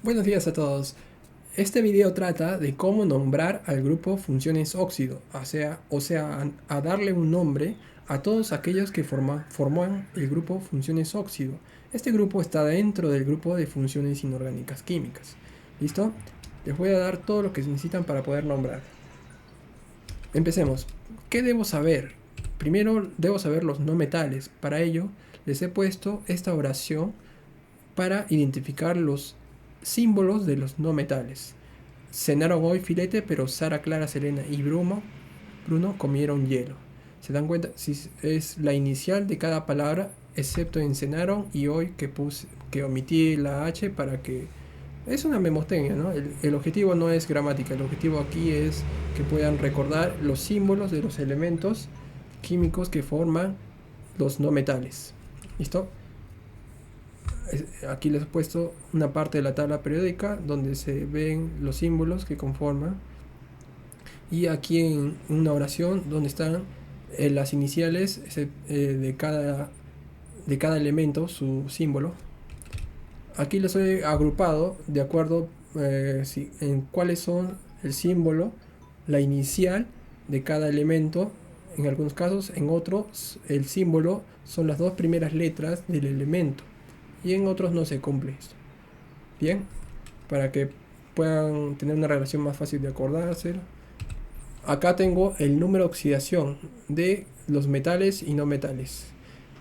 Buenos días a todos. Este video trata de cómo nombrar al grupo funciones óxido, a darle un nombre a todos aquellos que forman el grupo funciones óxido. Este grupo está dentro del grupo de funciones inorgánicas químicas. ¿Listo? Les voy a dar todo lo que necesitan para poder nombrar. Empecemos. ¿Qué debo saber? Primero debo saber los no metales. Para ello les he puesto esta oración para identificar los símbolos de los no metales. Cenaron hoy filete, pero Sara, Clara, Selena y Bruno comieron hielo. ¿Se dan cuenta? Si es la inicial de cada palabra, excepto en cenaron y hoy que omití la H para que... Es una memotecnia, ¿no? El objetivo no es gramática, el objetivo aquí es que puedan recordar los símbolos de los elementos químicos que forman los no metales. ¿Listo? Aquí les he puesto una parte de la tabla periódica donde se ven los símbolos que conforman, y aquí en una oración donde están las iniciales de cada elemento, su símbolo. Aquí los he agrupado de acuerdo en cuáles son el símbolo, la inicial de cada elemento. En algunos casos, en otros el símbolo son las dos primeras letras del elemento, y en otros no se cumple esto. Bien, para que puedan tener una relación más fácil de acordarse. Acá tengo el número de oxidación de los metales y no metales.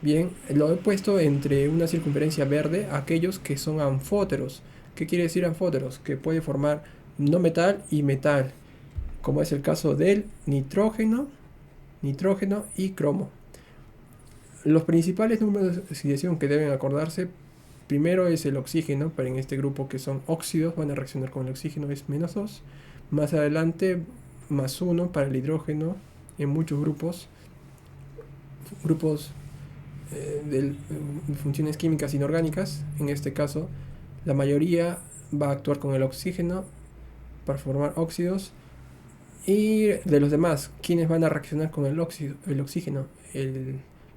Bien, lo he puesto entre una circunferencia verde a aquellos que son anfóteros. ¿Qué quiere decir anfóteros? Que puede formar no metal y metal, como es el caso del nitrógeno y cromo. Los principales números de oxidación que deben acordarse: primero es el oxígeno, pero en este grupo que son óxidos van a reaccionar con el oxígeno, es -2. Más adelante, +1 para el hidrógeno en muchos grupos de funciones químicas inorgánicas. En este caso, la mayoría va a actuar con el oxígeno para formar óxidos. Y de los demás, ¿quiénes van a reaccionar con el oxígeno?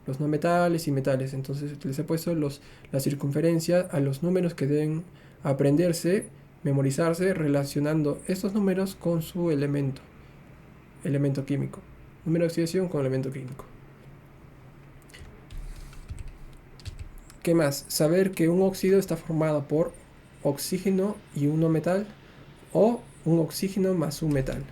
Los no metales y metales. Entonces les he puesto la circunferencia a los números que deben aprenderse, memorizarse, relacionando estos números con su elemento químico. Número de oxidación con elemento químico. ¿Qué más? Saber que un óxido está formado por oxígeno y un no metal, o un oxígeno más un metal.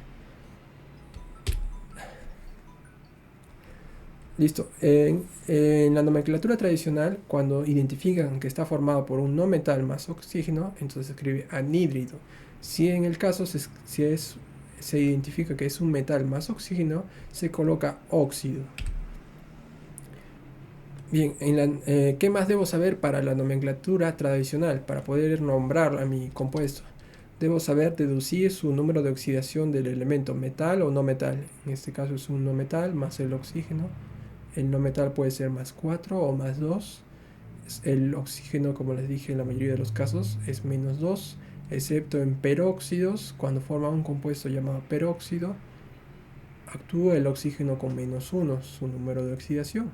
Listo. En la nomenclatura tradicional, cuando identifican que está formado por un no metal más oxígeno, entonces se escribe anhídrido. Si en el caso se identifica que es un metal más oxígeno, se coloca óxido. Bien, ¿qué más debo saber para la nomenclatura tradicional? Para poder nombrar a mi compuesto, debo saber deducir su número de oxidación del elemento metal o no metal. En este caso es un no metal más el oxígeno. El no metal puede ser +4 o +2. El oxígeno, como les dije, en la mayoría de los casos es -2, excepto en peróxidos. Cuando forma un compuesto llamado peróxido, actúa el oxígeno con -1, su número de oxidación.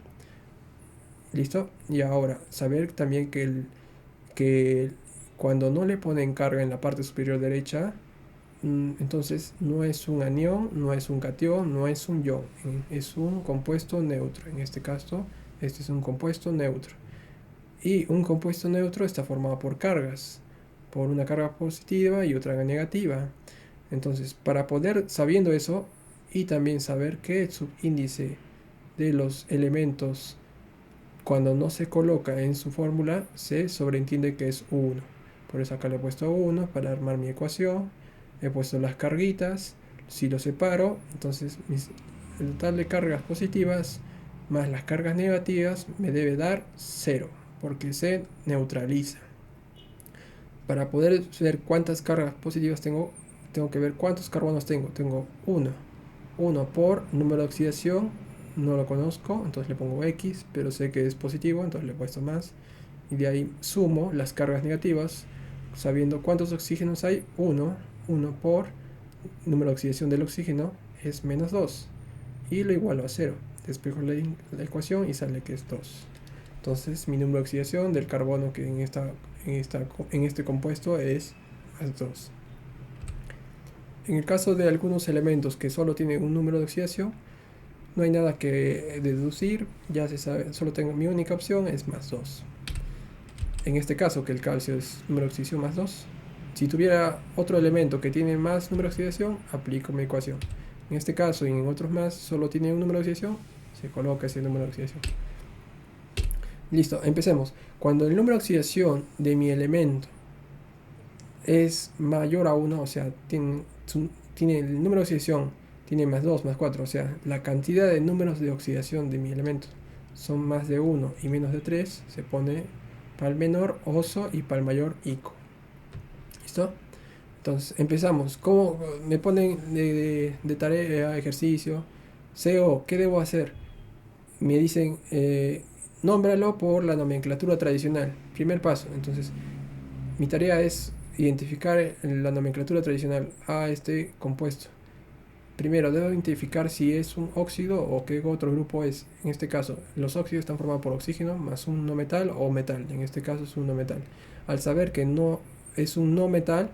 ¿Listo? Y ahora, saber también que cuando no le ponen carga en la parte superior derecha, entonces no es un anión, no es un catión, no es un ion, es un compuesto neutro. En este caso, este es un compuesto neutro. Y un compuesto neutro está formado por cargas, por una carga positiva y otra negativa. Entonces, para poder, sabiendo eso, y también saber que el subíndice de los elementos, cuando no se coloca en su fórmula, se sobreentiende que es 1. Por eso acá le he puesto 1 para armar mi ecuación. He puesto las carguitas. Si lo separo, entonces el total de cargas positivas más las cargas negativas me debe dar 0, porque se neutraliza. Para poder ver cuántas cargas positivas tengo que ver cuántos carbonos tengo. Tengo 1 por número de oxidación, no lo conozco, entonces le pongo X, pero sé que es positivo, entonces le he puesto más. Y de ahí sumo las cargas negativas, sabiendo cuántos oxígenos hay. 1 por número de oxidación del oxígeno es -2, y lo igualo a 0. Despejo la ecuación y sale que es 2. Entonces mi número de oxidación del carbono, que en en este compuesto es más 2. En el caso de algunos elementos que solo tienen un número de oxidación, no hay nada que deducir, ya se sabe, solo tengo mi única opción es más 2. En este caso, que el calcio es número de oxidación más 2, si tuviera otro elemento que tiene más número de oxidación, aplico mi ecuación. En este caso y en otros más, solo tiene un número de oxidación, se coloca ese número de oxidación. Listo, empecemos. Cuando el número de oxidación de mi elemento es mayor a 1, o sea, tiene el número de oxidación, tiene más 2, más 4, o sea, la cantidad de números de oxidación de mi elemento son más de 1 y menos de 3, se pone para el menor oso y para el mayor ico. ¿Listo? Entonces, empezamos. ¿Cómo me ponen de tarea, ejercicio? CO, ¿qué debo hacer? Me dicen, nómbralo por la nomenclatura tradicional. Primer paso. Entonces, mi tarea es identificar la nomenclatura tradicional a este compuesto. Primero, debo identificar si es un óxido o qué otro grupo es. En este caso, los óxidos están formados por oxígeno más un no metal o metal. En este caso es un no metal. Al saber que no es un no metal,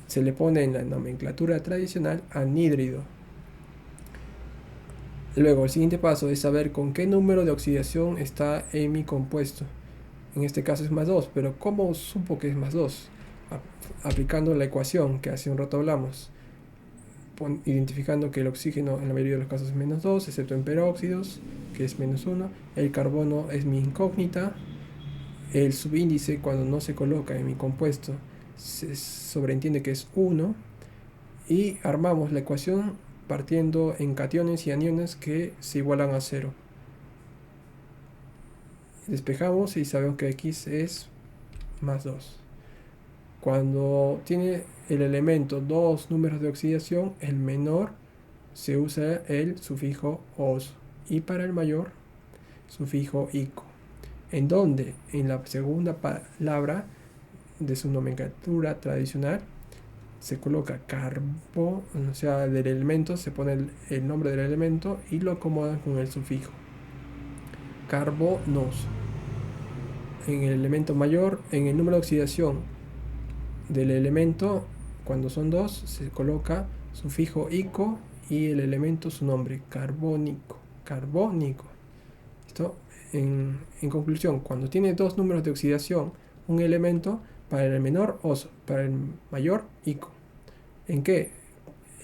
se le pone en la nomenclatura tradicional anhídrido. Luego, el siguiente paso es saber con qué número de oxidación está en mi compuesto. En este caso es más 2, pero ¿cómo supo que es más 2? Aplicando la ecuación que hace un rato hablamos. Identificando que el oxígeno en la mayoría de los casos es menos 2, excepto en peróxidos, que es menos 1. El carbono es mi incógnita. El subíndice, cuando no se coloca en mi compuesto, se sobreentiende que es 1. Y armamos la ecuación partiendo en cationes y aniones que se igualan a 0. Despejamos y sabemos que X es más 2. Cuando tiene el elemento dos números de oxidación, el menor se usa el sufijo os y para el mayor sufijo ico. En donde en la segunda palabra de su nomenclatura tradicional se coloca carbo, o sea, del elemento se pone el nombre del elemento y lo acomodan con el sufijo carbonoso. En el elemento mayor, en el número de oxidación del elemento, cuando son dos, se coloca sufijo ico y el elemento su nombre, carbónico. ¿Listo? En conclusión, cuando tiene dos números de oxidación, un elemento, para el menor oso, para el mayor ico. ¿En qué?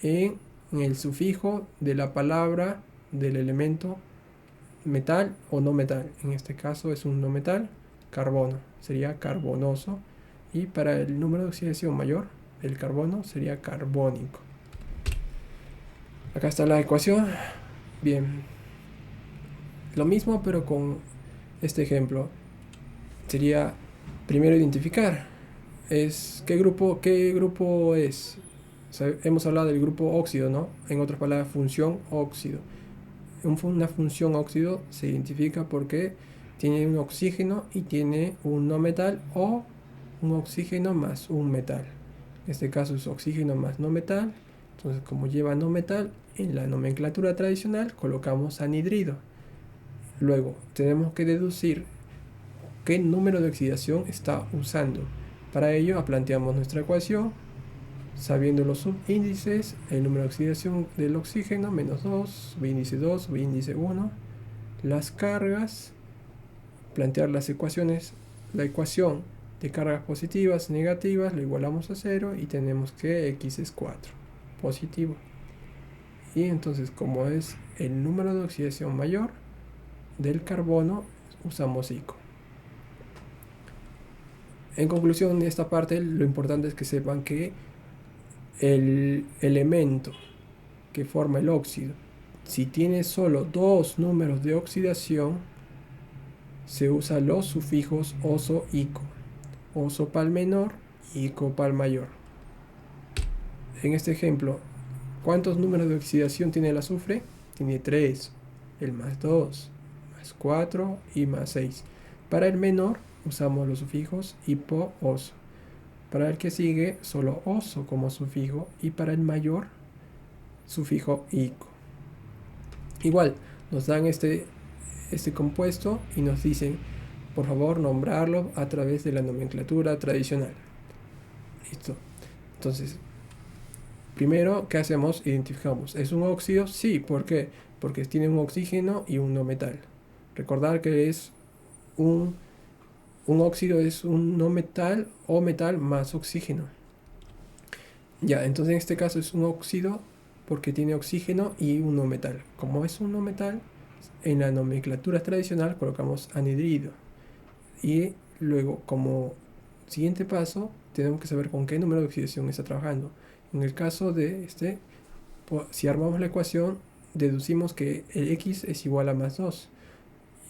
En el sufijo de la palabra del elemento metal o no metal. En este caso es un no metal, carbono, sería carbonoso. Y para el número de oxidación mayor, el carbono sería carbónico. Acá está la ecuación. Bien. Lo mismo pero con este ejemplo. Sería primero identificar. ¿Qué grupo es? O sea, hemos hablado del grupo óxido, ¿no? En otras palabras, función óxido. Una función óxido se identifica porque tiene un oxígeno y tiene un no metal o un oxígeno más un metal. En este caso es oxígeno más no metal. Entonces, como lleva no metal, en la nomenclatura tradicional colocamos anhidrido. Luego, tenemos que deducir qué número de oxidación está usando. Para ello, planteamos nuestra ecuación, sabiendo los subíndices, el número de oxidación del oxígeno, menos 2, subíndice 2, subíndice 1, las cargas, plantear las ecuaciones, la ecuación de cargas positivas, negativas, lo igualamos a 0 y tenemos que X es 4, positivo. Y entonces, como es el número de oxidación mayor del carbono, usamos ico. En conclusión de esta parte, lo importante es que sepan que el elemento que forma el óxido, si tiene solo dos números de oxidación, se usa los sufijos oso, ico. Oso para el menor, ico para el mayor. En este ejemplo, ¿cuántos números de oxidación tiene el azufre? Tiene 3, el más 2, más 4 y más 6. Para el menor usamos los sufijos hipo, oso. Para el que sigue, solo oso como sufijo y para el mayor, sufijo ico. Igual, nos dan este compuesto y nos dicen por favor nombrarlo a través de la nomenclatura tradicional. Listo. Entonces, primero, ¿qué hacemos? Identificamos. ¿Es un óxido? Sí. ¿Por qué? Porque tiene un oxígeno y un no metal. Recordar que es un óxido es un no metal o metal más oxígeno. Ya, entonces en este caso es un óxido porque tiene oxígeno y un no metal. Como es un no metal, en la nomenclatura tradicional colocamos anhidrido. Y luego, como siguiente paso, tenemos que saber con qué número de oxidación está trabajando. En el caso de este, si armamos la ecuación, deducimos que el X es igual a más 2.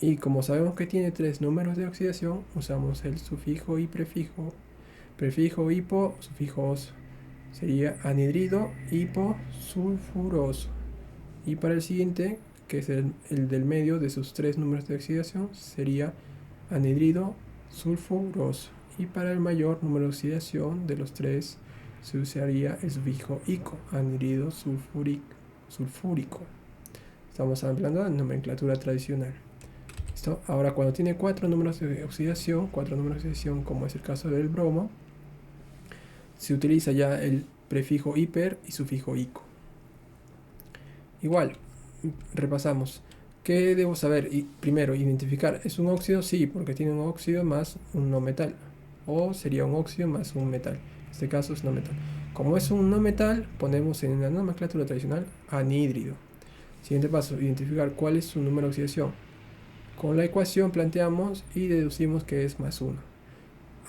Y como sabemos que tiene 3 números de oxidación, usamos el sufijo y prefijo. Prefijo hipo, sufijo oso. Sería anhidrido hiposulfuroso. Y para el siguiente, que es el del medio de sus 3 números de oxidación, sería anhidrido sulfuroso. Y para el mayor número de oxidación de los 3, se usaría el sufijo ico, anhidrido sulfúrico. Estamos hablando de nomenclatura tradicional. ¿Listo? Ahora, cuando tiene 4 números de oxidación, como es el caso del bromo, se utiliza ya el prefijo hiper y sufijo ico. Igual, repasamos. ¿Qué debo saber? Primero, identificar. ¿Es un óxido? Sí, porque tiene un óxido más un no metal. O sería un óxido más un metal. En este caso es no metal. Como es un no metal, ponemos en la nomenclatura tradicional anhídrido. Siguiente paso, identificar cuál es su número de oxidación. Con la ecuación planteamos y deducimos que es más 1.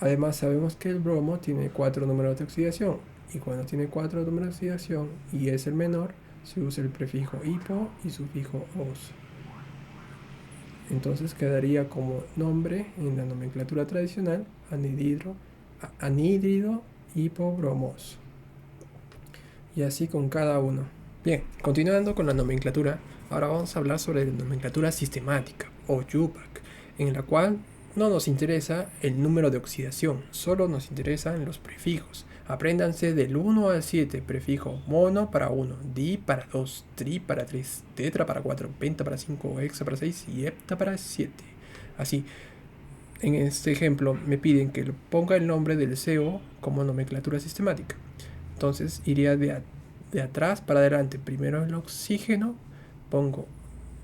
Además sabemos que el bromo tiene 4 números de oxidación. Y cuando tiene 4 números de oxidación y es el menor, se usa el prefijo hipo y sufijo os. Entonces quedaría como nombre en la nomenclatura tradicional anhídrido hipobromoso. Y así con cada uno. Bien, continuando con la nomenclatura, ahora vamos a hablar sobre la nomenclatura sistemática o YUPAC, en la cual no nos interesa el número de oxidación, solo nos interesan los prefijos. Apréndanse del 1 al 7, prefijo mono para 1, di para 2, tri para 3, tetra para 4, penta para 5, hexa para 6 y hepta para 7. Así, en este ejemplo me piden que ponga el nombre del CO como nomenclatura sistemática. Entonces iría de atrás para adelante. Primero el oxígeno, pongo,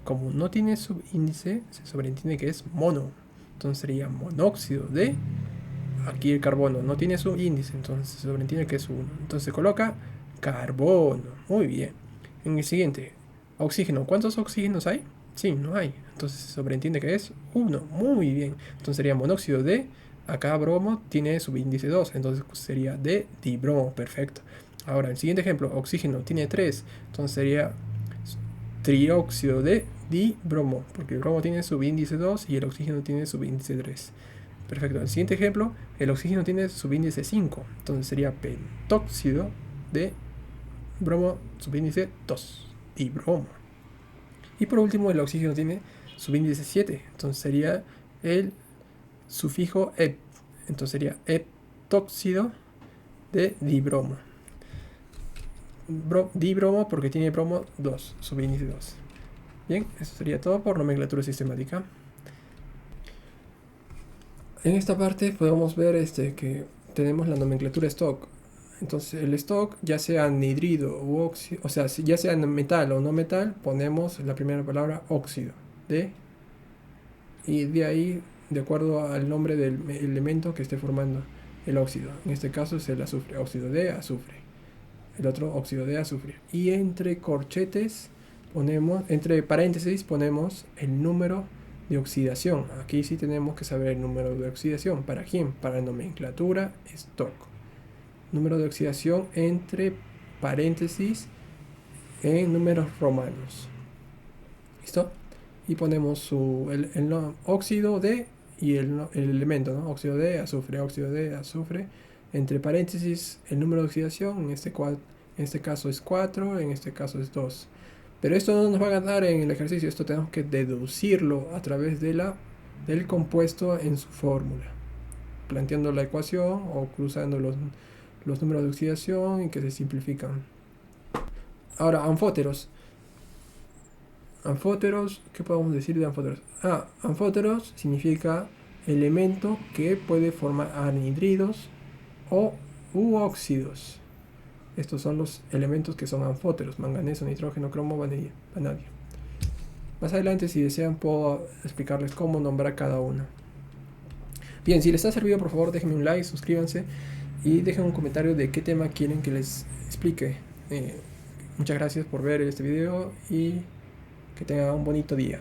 como no tiene subíndice, se sobreentiende que es mono. Entonces sería monóxido de, aquí el carbono no tiene subíndice, entonces se sobreentiende que es 1. Entonces se coloca carbono. Muy bien. En el siguiente, oxígeno. ¿Cuántos oxígenos hay? Sí, no hay. Entonces se sobreentiende que es 1. Muy bien. Entonces sería monóxido de, acá bromo tiene subíndice 2, entonces sería de dibromo. Perfecto. Ahora, el siguiente ejemplo, oxígeno tiene 3, entonces sería trióxido de dibromo, porque el bromo tiene subíndice 2 y el oxígeno tiene subíndice 3. Perfecto. El siguiente ejemplo, el oxígeno tiene subíndice 5, entonces sería pentóxido de bromo, subíndice 2, dibromo. Y por último, el oxígeno tiene subíndice 7, entonces sería el sufijo ep, entonces sería heptóxido de dibromo. Dibromo porque tiene bromo 2, subíndice 2. Bien, eso sería todo por nomenclatura sistemática. En esta parte podemos ver que tenemos la nomenclatura stock. Entonces el stock, ya sea anhidrido u óxido, o sea, ya sea metal o no metal, ponemos la primera palabra óxido y de ahí, de acuerdo al nombre del elemento que esté formando el óxido. En este caso es el azufre, óxido de azufre. El otro óxido de azufre. Y entre corchetes ponemos, entre paréntesis ponemos el número de oxidación. Aquí sí tenemos que saber el número de oxidación. ¿Para quién? Para nomenclatura stock. Número de oxidación entre paréntesis en números romanos. ¿Listo? Y ponemos el óxido de y el elemento, ¿no? Óxido de azufre, entre paréntesis el número de oxidación, en este caso es 4, en este caso es 2. Pero esto no nos va a ganar en el ejercicio, esto tenemos que deducirlo a través del compuesto en su fórmula, planteando la ecuación o cruzando los números de oxidación y que se simplifican. Ahora, anfóteros. Anfóteros, ¿qué podemos decir de anfóteros? Anfóteros significa elemento que puede formar anhidridos u óxidos. Estos son los elementos que son anfóteros: manganeso, nitrógeno, cromo, vanadio. Más adelante, si desean, puedo explicarles cómo nombrar cada uno. Bien, si les ha servido, por favor déjenme un like, suscríbanse y dejen un comentario de qué tema quieren que les explique. Muchas gracias por ver este video y que tengan un bonito día.